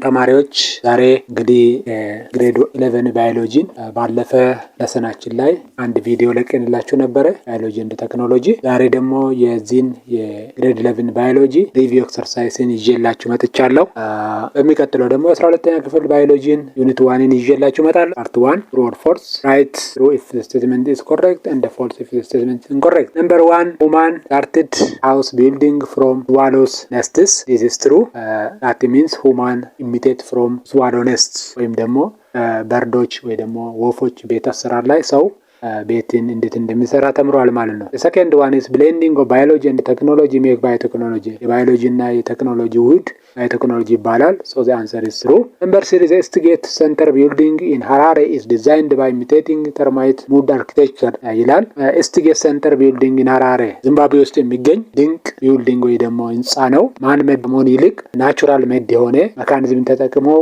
ተማሪዎች ዛሬ እንግዲህ ግሬድ 11 ባዮሎጂን ባለፈ ለሰናችን ላይ አንድ ቪዲዮ ለቀንላችሁ ነበረ ባዮሎጂ እንደ ቴክኖሎጂ። ዛሬ ደግሞ የዚህን የግሬድ 11 ባዮሎጂ ሪቪው ኤክሰርሳይዝን ይዤላችሁ መጥቻለሁ። በሚቀጥለው ደግሞ 12ኛ ክፍል ባዮሎጂን ዩኒት 1ን ይዤላችሁ እመጣለሁ። ፓርት 1 ትሩ ኦር ፎልስ ራይት ትሩ ኢፍ ዘ ስቴትመንት ኢዝ ኮሬክት ኤንድ ፎልስ ኢፍ ዘ ስቴትመንት ኢዝ ኢንኮሬክት። ነምበር 1 ሁማን ስታርትድ ሃውስ ቢልዲንግ ፍሮም swallows nests. This is true. That means human imitate from swallow nests ወይም ደግሞ በርዶች ወይ ደግሞ ወፎች ቤት አሰራር ላይ ሰው ቤትን እንዴት እንደሚሰራ ተምሯል ማለት ነው። The second one is blending of biology and technology make biotechnology. የባዮሎጂ እና የቴክኖሎጂ ውህድ biotechnology ይባላል። So the answer is true. Number 3 the Estigate Center building in Harare is designed by imitating termite mood architecture ይላል። Estigate Center building in Harare ዚምባብዌ ውስጥ የሚገኝ ድንቅ ቢልዲንግ ወይ ደግሞ ህንጻ ነው። ማን ሜድ መሆን ይልቅ ናቹራል ሜድ የሆነ ሜካኒዝም ተጠቅመው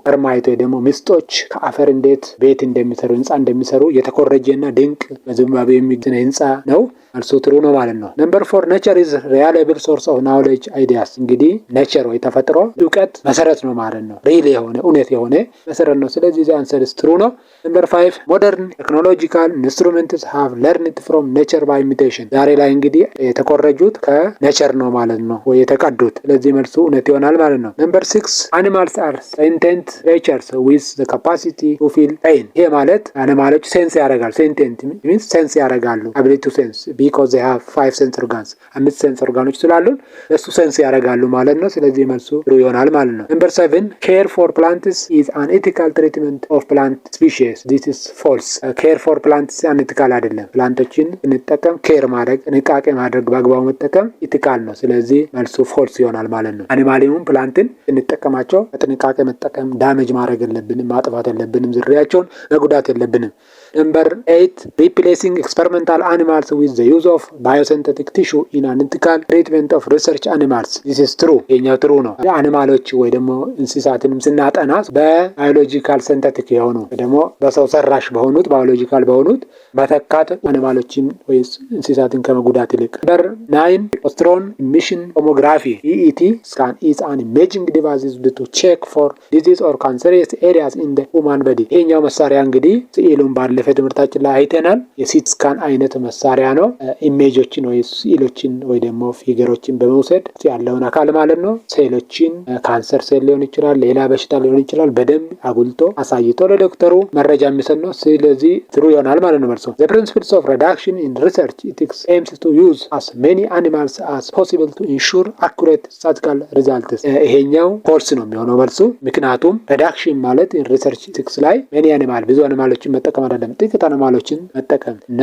ተርማይት ወይ ደግሞ ምስጦች ከአፈር እንዴት ቤት እንደሚሰሩ ህንጻ እንደሚሰሩ የተኮረጀ እና ድንቅ በዚምባብዌ የሚገኝ ህንጻ ነው። መልሱ ትሩ ነው ማለት ነው። ነምበር 4 nature is reliable source of knowledge ideas. እንግዲህ nature ወይ ተፈጥሮ እውቀት መሰረት ነው ማለት ነው። ሪል የሆነ እውነት የሆነ መሰረት ነው። ስለዚህ the answer is true ነው። ነምበር 5 modern technological instruments have learned from nature by imitation. ዛሬ ላይ እንግዲህ የተኮረጁት ከኔቸር ነው ማለት ነው ወይ የተቀዱት። ስለዚህ መልሱ እውነት ይሆናል ማለት ነው። ነምበር 6 animals are sentient creatures with the capacity to feel pain. ይሄ ማለት አኒማሎች ሴንስ ያደርጋሉ። sentient means sense ያደርጋሉ ability to sense because they have 5 sense organs 5 sense organoች ስላሉን እሱ ሴንስ ያደርጋሉ ማለት ነው። ስለዚህ መልሱ ትሩ ይሆናል ማለት ነው። ነምበር 7 care for plants is an ethical treatment of plant species. This is false. care for plants unethical አይደለም። ፕላንቶችን እንጠቀም ኬር ማድረግ ጥንቃቄ ማድረግ በአግባቡ መጠቀም ኢቲካል ነው። ስለዚህ መልሱ ፎልስ ይሆናል ማለት ነው። አኒማሊሙም ፕላንትን እንጠቀማቸው በጥንቃቄ መጠቀም ዳሜጅ ማድረግ የለብንም ማጥፋት የለብንም ዝርያቸውን መጉዳት የለብንም። Number 8 replacing experimental animals with the use of biosynthetic tissue in an ethical treatment of research animals. This is true. ይሄኛው ትሩ ነው። አኒማሎች ወይ ደግሞ እንስሳትንም ስናጠና በባዮሎጂካል ሲንተቲክ የሆኑ ደግሞ በሰው ሰራሽ በሆኑት ባዮሎጂካል በሆኑት መተካት አኒማሎችን ወይ እንስሳትን ከመጉዳት ይልቅ። Number 9 electron emission tomography EET scan is an imaging device used to check for disease or cancerous areas in the human body. ይሄኛው መሳሪያ እንግዲህ ስዕሉን ባለፈ ትምህርታችን ላይ አይተናል። የሲቲ ስካን አይነት መሳሪያ ነው። ኢሜጆችን ወይ ስዕሎችን ወይ ደግሞ ፊገሮችን በመውሰድ ያለውን አካል ማለት ነው ሴሎችን ካንሰር ሴል ሊሆን ይችላል ሌላ በሽታ ሊሆን ይችላል በደንብ አጉልቶ አሳይቶ ለዶክተሩ መረጃ የሚሰጥ ነው። ስለዚህ ትሩ ይሆናል ማለት ነው መልሶ። The principles of reduction in research ethics aims to use as many animals as possible to ensure accurate statistical results. ይሄኛው ፎልስ ነው የሚሆነው መልሱ። ምክንያቱም reduction ማለት ሪሰርች ኢቲክስ ላይ many animal ብዙ አኒማሎችን መጠቀም አይደለም ጥቂት አኒማሎችን መጠቀም እና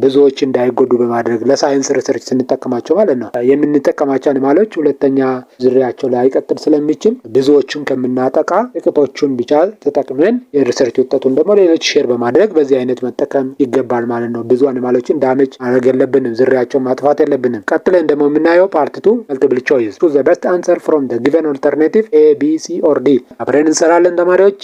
ብዙዎች እንዳይጎዱ በማድረግ ለሳይንስ ሪሰርች ስንጠቀማቸው ማለት ነው። የምንጠቀማቸው አኒማሎች ሁለተኛ ዝርያቸው ላይ አይቀጥል ስለሚችል ብዙዎቹን ከምናጠቃ ጥቂቶቹን ብቻ ተጠቅመን የሪሰርች ውጤቱን ደግሞ ሌሎች ሼር በማድረግ በዚህ አይነት መጠቀም ይገባል ማለት ነው። ብዙ አኒማሎችን ዳሜጅ ማድረግ የለብንም ዝርያቸውን ማጥፋት የለብንም። ቀጥለን ደግሞ የምናየው ፓርት 2 multiple choice. Choose the best answer from the given alternative A, B, C or D. አብረን እንሰራለን ተማሪዎች።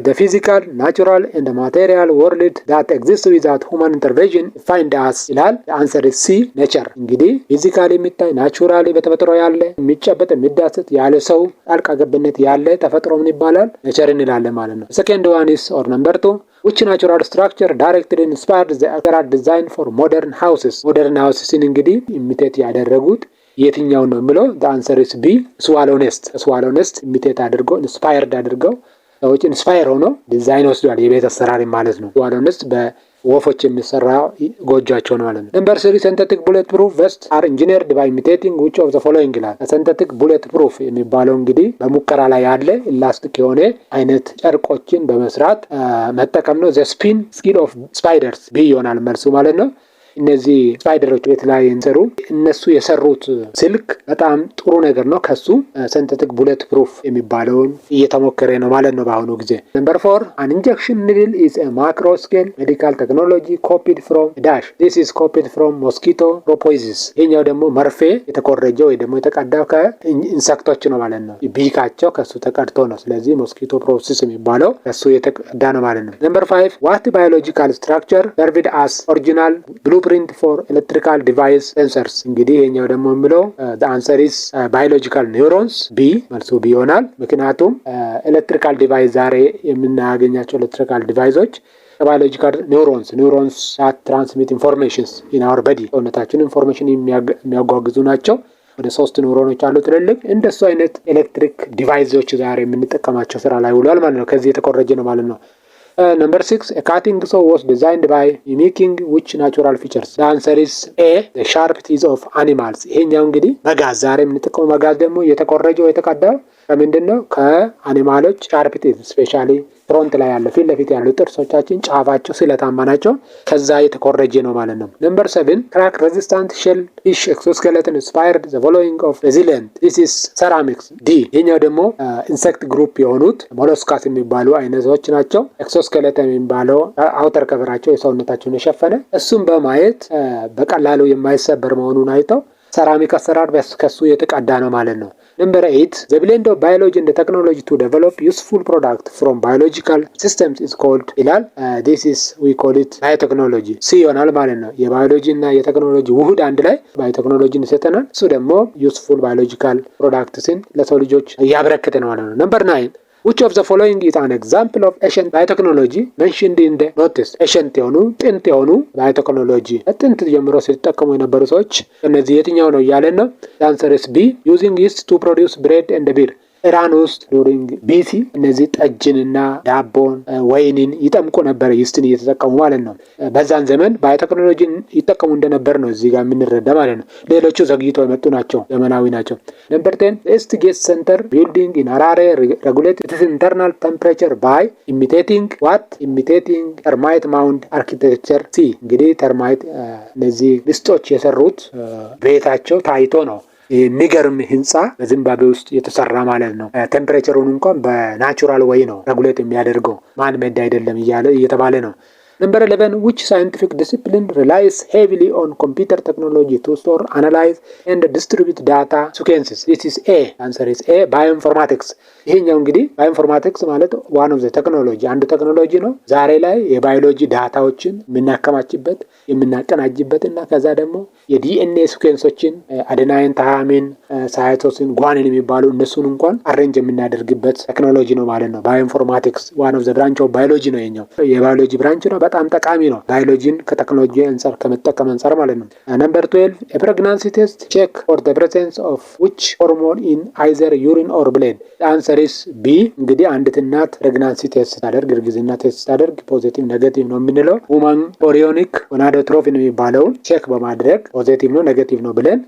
The physical, natural and material world that exists without human intervention find us ይላል። answer is C nature. እንግዲህ ፊዚካሊ የሚታይ ናቹራሊ በተፈጥሮ ያለ የሚጨበጥ የሚዳሰስ ያለ ሰው ጣልቃ ገብነት ያለ ተፈጥሮ ምን ይባላል? nature እንላለን ማለት ነው። second one is or number 2 which natural structure directly inspired the architectural design for modern houses. modern houses እንግዲህ ኢሚቴት ያደረጉት የትኛው ነው የሚለው the answer is B swallow nest. swallow nest ኢሚቴት አድርገው inspired አድርገው ሰዎች ኢንስፓየር ሆኖ ዲዛይን ወስዷል የቤት አሰራር ማለት ነው። swallow nest በወፎች የሚሰራ ጎጆአቸው ነው ማለት ነው። ነምበር 3 synthetic bullet proof vests are engineered by imitating which of the following ይላል። synthetic bullet proof የሚባለው እንግዲህ በሙከራ ላይ ያለ ኢላስቲክ የሆነ አይነት ጨርቆችን በመስራት መጠቀም ነው። the spin skill of spiders B ይሆናል መልሱ ማለት ነው። እነዚህ ስፓይደሮች ቤት ላይ እንሰሩ እነሱ የሰሩት ስልክ በጣም ጥሩ ነገር ነው። ከሱ ሲንተቲክ ቡሌት ፕሩፍ የሚባለውን እየተሞከረ ነው ማለት ነው በአሁኑ ጊዜ። ነምበር 4 an injection needle is a macro scale medical technology copied from dash. This is copied from mosquito propoisis. ይሄኛው ደግሞ መርፌ የተኮረጀ ወይ ደግሞ የተቀዳው ከኢንሴክቶች ነው ማለት ነው። ቢካቸው ከሱ ተቀድቶ ነው። ስለዚህ ሞስኪቶ ፕሮፖይሲስ የሚባለው ከሱ የተቀዳ ነው ማለት ነው። ነምበር 5 what biological structure served as original blue ብሉፕሪንት ፎር ኤሌክትሪካል ዲቫይስ ሴንሰርስ። እንግዲህ ይሄኛው ደግሞ የሚለው አንሰር ኢዝ ባዮሎጂካል ኒውሮንስ ቢ፣ መልሱ ቢ ይሆናል። ምክንያቱም ኤሌክትሪካል ዲቫይስ ዛሬ የምናገኛቸው ኤሌክትሪካል ዲቫይሶች ባዮሎጂካል ኒውሮንስ ትራንስሚት ኢንፎርሜሽንስ ኢን አወር በዲ፣ ሰውነታችን ኢንፎርሜሽን የሚያጓጉዙ ናቸው። ወደ 3 ኒውሮኖች አሉ ትልልቅ። እንደሱ አይነት ኤሌክትሪክ ዲቫይሶች ዛሬ የምንጠቀማቸው ስራ ላይ ውሏል ማለት ነው። ከዚህ የተቆረጀ ነው ማለት ነው። Number 6, a cutting saw was designed by mimicking which natural features? The answer is A, the sharp teeth of animals. ይሄኛው እንግዲህ መጋዝ ዛሬ የምንጠቀመው መጋዝ ደግሞ የተቆረጀው የተቀዳው ከምንድን ነው? ከአኒማሎች ሻርፕ ቲዝ ስፔሻሊ ፍሮንት ላይ ያለው ፊት ለፊት ያሉ ጥርሶቻችን ጫፋቸው ስለታማ ናቸው። ከዛ የተቆረጀ ነው ማለት ነው። ነምበር 7 ክራክ ሬዚስታንት ሼል ፊሽ ኤክሶስኬለተን ኢንስፓየርድ ዘ ፎሎዊንግ ኦፍ ሬዚሊየንት ዲስ ኢዝ ሰራሚክስ ዲ። ይሄኛው ደግሞ ኢንሴክት ግሩፕ የሆኑት ሞለስካስ የሚባሉ አይነቶች ናቸው። ኤክሶስኬለተን የሚባለው አውተር ከቨራቸው የሰውነታቸውን የሸፈነ እሱም በማየት በቀላሉ የማይሰበር መሆኑን አይተው ሰራሚክ አሰራር ከሱ የተቀዳ ነው ማለት ነው። Number 8, the blend of biology and the technology to develop useful product from biological systems is called ይላል። This is we call it biotechnology ሲ ይሆናል ማለት ነው። የባዮሎጂ እና የቴክኖሎጂ ውህድ አንድ ላይ ባዮቴክኖሎጂን ይሰጠናል። እሱ ደግሞ ዩስፉል ባዮሎጂካል ፕሮዳክትስን ለሰው ልጆች እያበረከተ ነው ማለት ነው። Number 9, which of the following is an example of ancient biotechnology mentioned in the notice? ancient የሆኑ ጥንት የሆኑ ባዮቴክኖሎጂ ጥንት ጀምሮ ሲጠቀሙ የነበሩ ሰዎች እነዚህ የትኛው ነው እያለን ነው። answer is B, using yeast to produce bread and beer. ኢራን ውስጥ ዱሪንግ ቢሲ እነዚህ ጠጅንና ዳቦን ወይንን ይጠምቁ ነበር፣ ይስትን እየተጠቀሙ ማለት ነው። በዛን ዘመን ባዮቴክኖሎጂን ይጠቀሙ እንደነበር ነው እዚህ ጋር የምንረዳ ማለት ነው። ሌሎቹ ዘግይቶ የመጡ ናቸው፣ ዘመናዊ ናቸው። ነምበር 10 ኢስት ጌት ሴንተር ቢልዲንግ ኢን ሃራሬ ሬጉሌት ኢትስ ኢንተርናል ቴምፕሬቸር ባይ ኢሚቴቲንግ ዋት? ኢሚቴቲንግ ተርማይት ማውንድ አርኪቴክቸር ሲ። እንግዲህ ተርማይት እነዚህ ምስጦች የሰሩት ቤታቸው ታይቶ ነው የሚገርም ህንፃ በዚምባብዌ ውስጥ የተሰራ ማለት ነው። ቴምፕሬቸሩን እንኳን በናቹራል ወይ ነው ሬጉሌት የሚያደርገው ማን ሜድ አይደለም እየተባለ ነው። Number 11, which scientific discipline relies heavily on computer technology to store, analyze and distribute data sequences? This is A. Answer is A, bioinformatics. ይሄኛው እንግዲህ ባዮኢንፎርማቲክስ ማለት ዋን ኦፍ ዘ ቴክኖሎጂ አንዱ ቴክኖሎጂ ነው። ዛሬ ላይ የባዮሎጂ ዳታዎችን የምናከማችበት የምናቀናጅበት እና ከዛ ደግሞ የዲኤንኤ ሲኩዌንሶችን አደናይን፣ ታያሚን፣ ሳይቶሲን፣ ጓኒን የሚባሉ እነሱን እንኳን አሬንጅ የምናደርግበት ቴክኖሎጂ ነው ማለት ነው። ባዮኢንፎርማቲክስ ዋን ኦፍ ዘ ብራንች ኦፍ ባዮሎጂ ነው። የኛው የባዮሎጂ ብራንች ነው። በጣም ጠቃሚ ነው። ባዮሎጂን ከቴክኖሎጂ አንፃር ከመጠቀም አንፃር ማለት ነው። ነምበር 12 a pregnancy test check for the presence of which hormone in either urine or blood? the answer is B. እንግዲህ አንዲት እናት ፕሬግናንሲ ቴስት ታደርግ እርግዝና ቴስት ታደርግ ፖዚቲቭ ኔጌቲቭ ነው የምንለው ሁማን ኦሪዮኒክ ጎናዶትሮፊን የሚባለውን ቼክ በማድረግ ፖዚቲቭ ነው ኔጌቲቭ ነው ብለን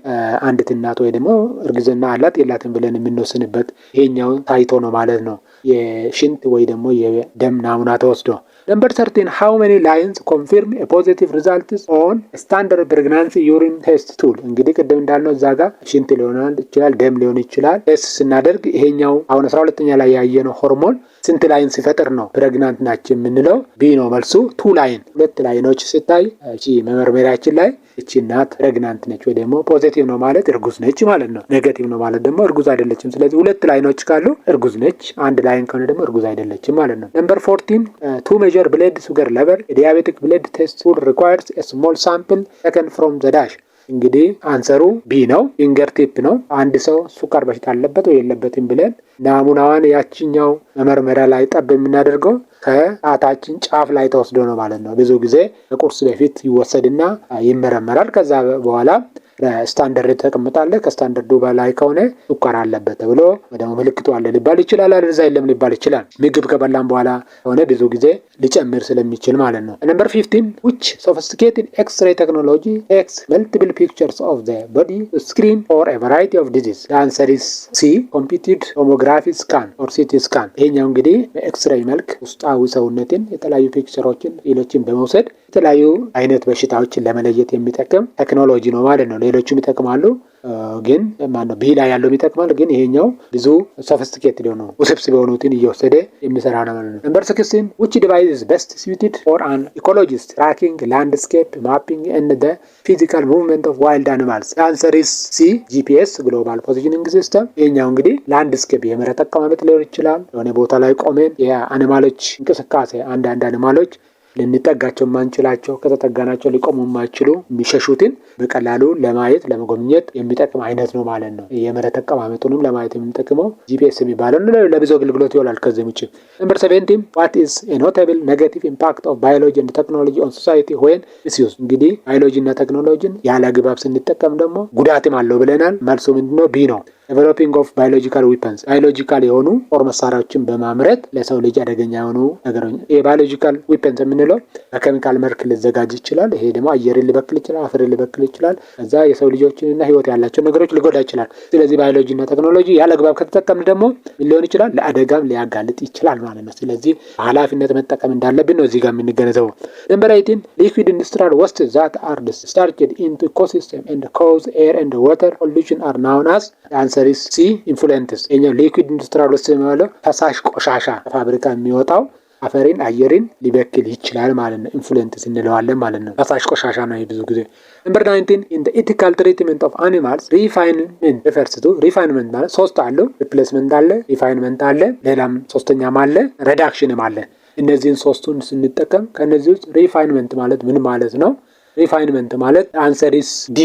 አንዲት እናት ወይ ደግሞ እርግዝና አላት የላትም ብለን የምንወስንበት ይሄኛው ታይቶ ነው ማለት ነው። የሽንት ወይ ደግሞ የደም ናሙና ተወስዶ Number 13, how many lines confirm a positive result on standard pregnancy urine test tool? እንግዲህ ቅድም እንዳልነው እዛ ጋር ሽንት ሊሆን ይችላል፣ ደም ሊሆን ይችላል። ቴስት ስናደርግ ይሄኛው አሁን 12ኛ ላይ ያየነው ሆርሞን ስንት ላይን ሲፈጥር ነው ፕሬግናንት ናቸው የምንለው? ቢ ነው መልሱ። 2 ላይን 2 ላይኖች ሲታይ እቺ መመርመሪያችን ላይ እቺ እናት ፕሬግናንት ነች ወይ ደግሞ ፖዚቲቭ ነው ማለት እርጉዝ ነች ማለት ነው። ኔጌቲቭ ነው ማለት ደግሞ እርጉዝ አይደለችም። ስለዚህ 2 ላይኖች ካሉ እርጉዝ ነች፣ አንድ ላይን ከሆነ ደግሞ እርጉዝ አይደለችም ማለት ነው። Number 14, to measure blood sugar level, a diabetic blood test tool requires a small sample taken from the dash. እንግዲህ አንሰሩ ቢ ነው። ፊንገር ቲፕ ነው። አንድ ሰው ሱካር በሽታ አለበት ወይ የለበትም ብለን ናሙናዋን ያችኛው መመርመሪያ ላይ ጠብ የምናደርገው ከጣታችን ጫፍ ላይ ተወስዶ ነው ማለት ነው። ብዙ ጊዜ ከቁርስ በፊት ይወሰድና ይመረመራል። ከዛ በኋላ ስታንዳርድ ተቀምጣለ። ከስታንዳርዱ በላይ ከሆነ ሱካር አለበት ተብሎ ወደሞ ምልክቱ አለ ሊባል ይችላል፣ አለዛ የለም ሊባል ይችላል። ምግብ ከበላን በኋላ ከሆነ ብዙ ጊዜ ሊጨምር ስለሚችል ማለት ነው። Number 15, which sophisticated X-ray technology takes multiple pictures of the body to screen for a variety of disease? The answer is C, computed tomography scan or CT scan. ይሄኛው እንግዲህ በኤክስሬይ መልክ ውስጣዊ ሰውነትን የተለያዩ ፒክቸሮችን ሌሎችን በመውሰድ የተለያዩ አይነት በሽታዎችን ለመለየት የሚጠቅም ቴክኖሎጂ ነው ማለት ነው። ሌሎችም ይጠቅማሉ ግን ማነው ቢ ላይ ያለው ይጠቅማል። ግን ይሄኛው ብዙ ሶፊስቲኬትድ ነው ውስብስብ የሆኑትን እየወሰደ የሚሰራ ነው ማለት ነው። Number 16, which device is best suited for an ecologist tracking landscape mapping and the physical movement of wild animals? The answer is C, GPS global positioning system. ይሄኛው እንግዲህ ላንድስኬፕ የመሬት አቀማመጥ ሊሆን ይችላል። የሆነ ቦታ ላይ ቆመን የአኒማሎች እንቅስቃሴ አንዳንድ አኒማሎች ልንጠጋቸው የማንችላቸው ከተጠጋናቸው ሊቆሙ የማይችሉ የሚሸሹትን በቀላሉ ለማየት ለመጎብኘት የሚጠቅም አይነት ነው ማለት ነው። የመሬት አቀማመጡንም ለማየት የምንጠቅመው ጂፒኤስ የሚባለው ለብዙ አገልግሎት ይውላል። ከዚህ ውጭ ነምበር 17 what is a notable negative impact of biology and technology on society when misused። እንግዲህ ባዮሎጂ እና ቴክኖሎጂን ያለ አግባብ ስንጠቀም ደግሞ ጉዳትም አለው ብለናል። መልሱ ምንድነው? ቢ ነው። ዴቨሎፒንግ ኦፍ ባዮሎጂካል ዊፐንስ ባዮሎጂካል የሆኑ ጦር መሳሪያዎችን በማምረት ለሰው ልጅ አደገኛ የሆኑ ነገሮች። የባዮሎጂካል ዊፐንስ የምንለው በኬሚካል መልክ ሊዘጋጅ ይችላል። ይሄ ደግሞ አየርን ሊበክል ይችላል፣ አፈርን ሊበክል ይችላል። ከዛ የሰው ልጆችንና ህይወት ያላቸው ነገሮች ሊጎዳ ይችላል። ስለዚህ ባዮሎጂና ቴክኖሎጂ ያለ አግባብ ከተጠቀምን ደግሞ ሊሆን ይችላል ለአደጋም ሊያጋልጥ ይችላል ማለት ነው። ስለዚህ ኃላፊነት መጠቀም እንዳለብን ነው እዚህ ጋር የምንገነዘበው። ነምበር 18 ሊኩዊድ ኢንዱስትሪያል ዌስት ዛት አር ዲስቻርጅድ ኢንቱ ኢኮሲስተም ኤንድ ኮዝ ኤር ኤንድ ዋተር ፖሉሽን አር ናውን አስ አንሰሪስ ሲ ኢንፍሉዌንትስ። የኛው ሊኩዊድ ኢንዱስትሪያል ዌስት የሚባለው ፈሳሽ ቆሻሻ ከፋብሪካ የሚወጣው አፈርን አየርን ሊበክል ይችላል ማለት ነው። ኢንፍሉዌንትስ እንለዋለን ማለት ነው። ፈሳሽ ቆሻሻ ነው ብዙ ጊዜ። ነምበር 19 in the ethical treatment of animals refinement refers to refinement ማለት ሶስት አለው። ሪፕሌስመንት አለ፣ ሪፋይንመንት አለ፣ ሌላም ሶስተኛም አለ፣ ሬዳክሽንም አለ። እነዚህን ሶስቱን ስንጠቀም ከነዚህ ውስጥ ሪፋይንመንት ማለት ምን ማለት ነው? ሪፋይንመንት ማለት አንሰር ኢስ ዲ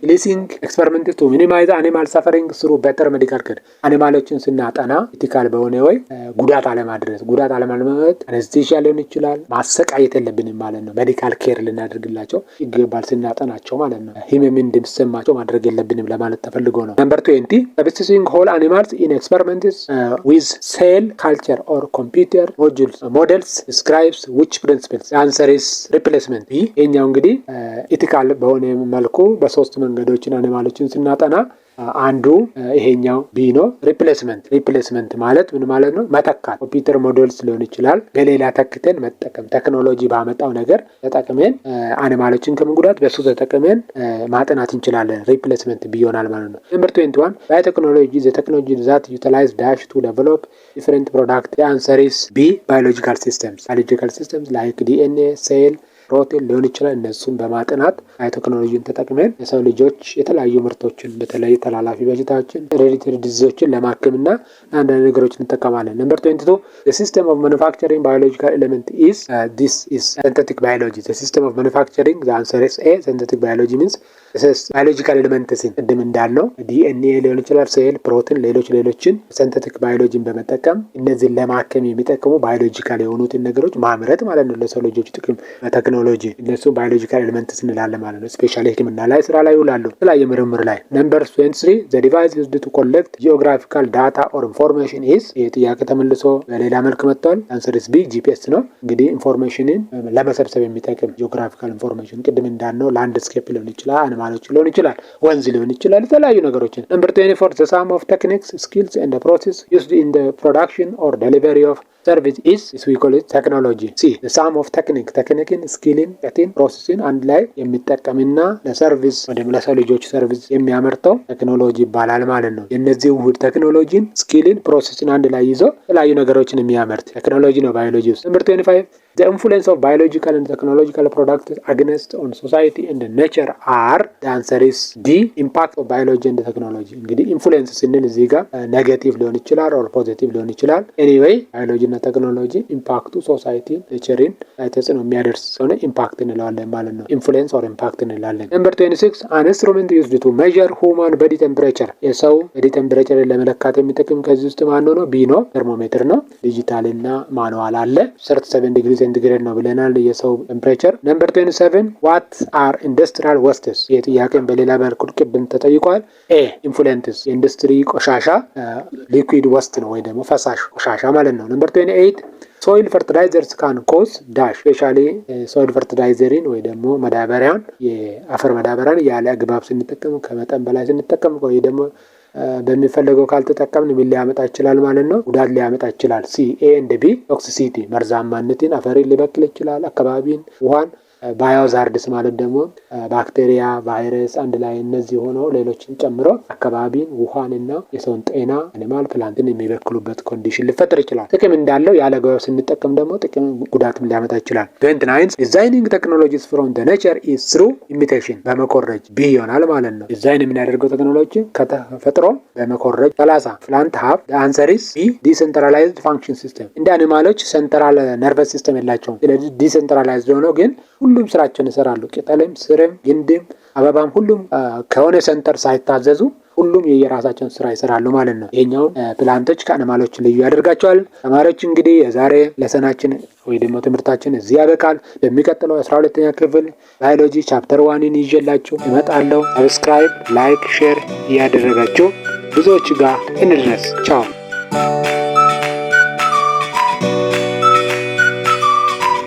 ሊሲንግ ኤክስፐሪመንት ቱ ሚኒማይዝ አኒማል ሰፈሪንግ ስሩ ቤተር ሜዲካል ኬር። አኒማሎችን ስናጠና ኢቲካል በሆነ ወይ ጉዳት አለማድረስ አነስቴሺያ ሊሆን ይችላል። ማሰቃየት የለብንም ማለት ነው። ሜዲካል ኬር ልናደርግላቸው ይገባል ስናጠናቸው ማለት ነው። ህመም እንደሚሰማቸው ማድረግ የለብንም ለማለት ተፈልጎ ነው። ነምበር 20 ሰብስቲቱቲንግ ሆል አኒማልስ ኢን ኤክስፐሪመንትስ ዊዝ ሴል ካልቸር ኦር ኮምፒውተር ሞዴልስ ዲስክራይብስ ዊች ፕሪንሲፕልስ። አንሰር ኢስ ሪፕሌስመንት። ይሄኛው እንግዲህ ኢቲካል በሆነ መልኩ በሶስት መንገዶችን አኒማሎችን ስናጠና አንዱ ይሄኛው ቢ ነው። ሪፕሌስመንት ማለት ምን ማለት ነው? መተካት። ኮምፒውተር ሞዴልስ ሊሆን ይችላል። በሌላ ተክተን መጠቀም። ቴክኖሎጂ ባመጣው ነገር ተጠቅመን አኒማሎችን ከመጉዳት በሱ ተጠቅመን ማጥናት እንችላለን። ሪፕሌስመንት ቢ ይሆናል ማለት ነው። ነምበር 21 ባዮቴክኖሎጂ ዘ ቴክኖሎጂ ዛት ዩቲላይዝ ዳሽ ቱ ዴቨሎፕ ዲፈረንት ፕሮዳክት። አንሰር ኢዝ ቢ ባዮሎጂካል ሲስተምስ ላይክ ዲኤንኤ ሴል ፕሮቲን ሊሆን ይችላል። እነሱን በማጥናት ባዮቴክኖሎጂን ተጠቅመን የሰው ልጆች የተለያዩ ምርቶችን በተለይ ተላላፊ በሽታዎችን ሄሬዲተሪ ዲዚዞችን ለማከምና አንዳንድ ነገሮችን እንጠቀማለን። ነምበር 22 the system of manufacturing biological element is this is synthetic biology. The system of manufacturing the answer is A. synthetic biology means ባዮሎጂካል ኤሌመንትስን ቅድም እንዳልነው ዲኤንኤ ሊሆን ይችላል፣ ሴል፣ ፕሮቲን፣ ሌሎችን ሲንተቲክ ባዮሎጂን በመጠቀም እነዚህን ለማከም የሚጠቅሙ ባዮሎጂካል የሆኑትን ነገሮች ማምረት ማለት ነው። ለሰው ልጆች ጥቅም በቴክኖሎጂ እነሱ ባዮሎጂካል ኤሌመንትስ እንላለን ማለት ነው። ስፔሻሊ ሕክምና ላይ ስራ ላይ ይውላሉ፣ የተለያየ ምርምር ላይ። ነምበር 23 the device used to collect geographical data or information is። ይህ ጥያቄ ተመልሶ በሌላ መልክ መጥቷል። አንሰር ኢዝ ቢ ጂፒኤስ ነው። እንግዲህ ኢንፎርሜሽንን ለመሰብሰብ የሚጠቅም ጂኦግራፊካል ኢንፎርሜሽን ቅድም እንዳልነው ላንድስኬፕ ሊሆን ይችላል፣ አኒማሎች ሊሆን ይችላል፣ ወንዝ ሊሆን ይችላል፣ የተለያዩ ነገሮችን። ነምበር 24 the sum of techniques skills and the process used in the production or delivery of service is we call it technology. C the sum of ቴክኒክን ስኪልን ቀቲን ፕሮሰስን አንድ ላይ የሚጠቀምና ለሰርቪስ ወይም ለሰው ልጆች ሰርቪስ የሚያመርተው ቴክኖሎጂ ይባላል ማለት ነው። የነዚህ ውህድ ቴክኖሎጂን ስኪልን ፕሮሰስን አንድ ላይ ይዞ የተለያዩ ነገሮችን የሚያመርት ቴክኖሎጂ ነው ባዮሎጂ ውስጥ። ነምበር 25 the influence of biological and technological products against on society and nature are the answer is D impact of biology and technology. እንግዲህ ኢንፍሉዌንስ ስንል እዚህ ጋር ኔጌቲቭ ሊሆን ይችላል ኦር ፖዚቲቭ ሊሆን ይችላል። ኤኒዌይ ባዮሎጂ እና ቴክኖሎጂ ኢምፓክቱ ሶሳይቲ ኔቸርን ላይ ተጽዕኖ የሚያደርስ ሆነ ኢምፓክት እንለዋለን ማለት ነው። ኢንፍሉዌንስ ኦር ኢምፓክት እንላለን። ነምበር 26 an instrument used to measure human body temperature የሰው body temperature ለመለካት የሚጠቅም ከዚህ ውስጥ ማን ነው? ቢ ነው። ቴርሞሜትር ነው። ዲጂታል እና ማኑዋል አለ። 37 ዲግሪ ሴንቲግሬድ ነው ብለናል የሰው ቴምፕሬቸር። ነምበር 27 what are industrial wastes? የጥያቄን በሌላ መልኩ ቅድም ተጠይቋል። ኤ ኢንፍሉዌንትስ የኢንዱስትሪ ቆሻሻ ሊኩዊድ ወስት ነው ወይ ደግሞ ፈሳሽ ቆሻሻ ማለት ነው። ነምበር 28 ሶይል ፈርቲላይዘርስ ካን ኮዝ ዳሽ ስፔሻሊ ሶይል ፈርቲላይዘርን ወይ ደግሞ መዳበሪያን የአፈር መዳበሪያን ያለ አግባብ ስንጠቀም ከመጠን በላይ ስንጠቀም ወይ ደግሞ በሚፈለገው ካልተጠቀምን ምን ሊያመጣ ይችላል ማለት ነው? ጉዳት ሊያመጣ ይችላል። ሲ ኤ ኤንድ ቢ ቶክሲሲቲ መርዛማነትን አፈርን ሊበክል ይችላል፣ አካባቢን፣ ውሃን ባዮዛርድስ ማለት ደግሞ ባክቴሪያ፣ ቫይረስ አንድ ላይ እነዚህ ሆነው ሌሎችን ጨምሮ አካባቢን፣ ውሃንና የሰውን ጤና አኒማል ፕላንትን የሚበክሉበት ኮንዲሽን ሊፈጠር ይችላል። ጥቅም እንዳለው ያለ አግባብ ስንጠቀም ደግሞ ጥቅም ጉዳትም ሊያመጣ ይችላል። 29 ዲዛይኒንግ ቴክኖሎጂስ ፍሮም ዘ ኔቸር ኢዝ ትሩ ኢሚቴሽን በመኮረጅ ቢ ይሆናል ማለት ነው። ዲዛይን የምናደርገው ቴክኖሎጂ ከተፈጥሮ በመኮረጅ 30 ፕላንት ሀብ አንሰር ኢዝ ቢ ዲሴንትራላይዝድ ፋንክሽን ሲስተም እንደ አኒማሎች ሴንትራል ነርቨስ ሲስተም የላቸውም። ስለዚህ ዲሴንትራላይዝድ ሆነው ግን ሁሉም ስራቸውን ይሰራሉ። ቅጠልም፣ ስርም፣ ግንድም፣ አበባም ሁሉም ከሆነ ሴንተር ሳይታዘዙ ሁሉም የየራሳቸውን ስራ ይሰራሉ ማለት ነው። ይሄኛውን ፕላንቶች ከአኒማሎች ልዩ ያደርጋቸዋል። ተማሪዎች እንግዲህ የዛሬ ለሰናችን ወይ ደግሞ ትምህርታችን እዚህ ያበቃል። በሚቀጥለው 12ኛ ክፍል ባዮሎጂ ቻፕተር 1ን ይዤላችሁ እመጣለሁ። ሰብስክራይብ፣ ላይክ፣ ሼር እያደረጋችሁ ብዙዎች ጋር እንድረስ። ቻው።